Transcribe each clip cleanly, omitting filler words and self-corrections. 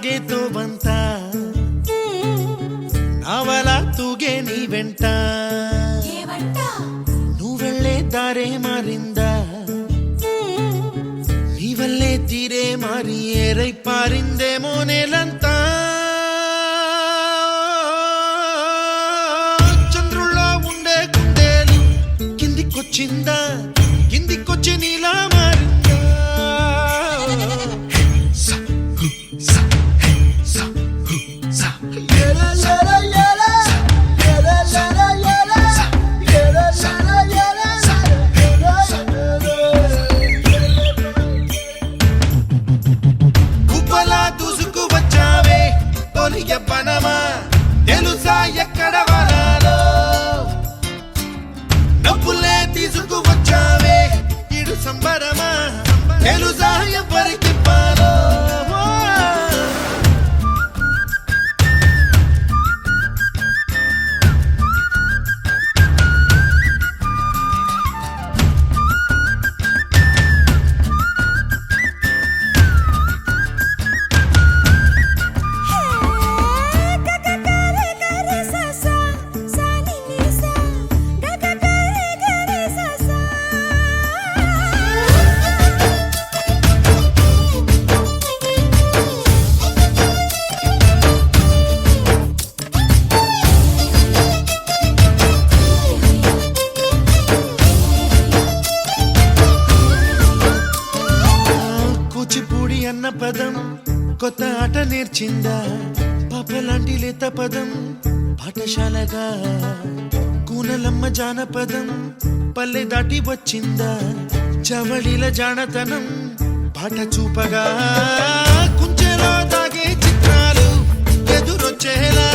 ಸಾಗೇತೋ ಬಂತ ನಾವಲ ತೂಗೆ ನೀ ವೆಂಟ నువ్వెళ్ళే దారే మారిందా నీవల్లే తీరే మారి ఏరై పారిందేమో నేలంతా చంద్రుల్లో ఉండే కుందేలు కిందికొచ్చిందా కిందికొచ్చి నీలా మారిందా పనమా తెలుసా ఎక్కడ వనాలో నవ్వులే తీసుకువచ్చావే ఇడు సంబరమా తెలుసా ఎవరికి పాలో అన్న పదం కొత్త ఆట నేర్చిందా పాపలాంటి లేత పదం పాఠశాలగా కూనలమ్మ జానపదం పల్లె దాటి వచ్చిందా చవళిల జానతనం పాట చూపగా కుంచెలో దాగే చిత్రాలు ఎదురొచ్చేలా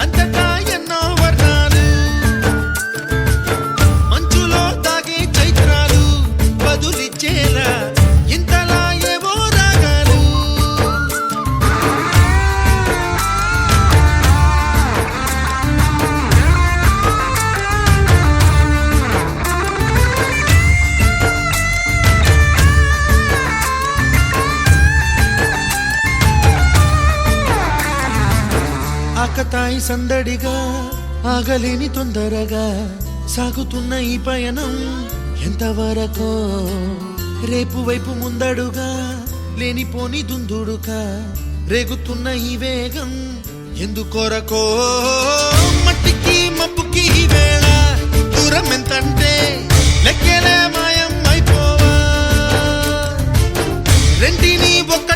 అంతటా ఎన్నో వర్ణాలు మంచులో దాగే చైత్రాలు బదులిచ్చేలా ఇంతలా ఆకతాయి సందడిగా ఆగలేని తొందరగా సాగుతున్న ఈ పయనం ఎంతవరకో రేపు వైపు ముందడుగా లేనిపోని దుందుడుగా రేగుతున్న ఈ వేగం ఎందుకొరకో మట్టికి మబ్బుకి ఈ వేళ దూరం ఎంతంటే లెక్కలే మాయం అయిపోవా రెంటిని ఒక్క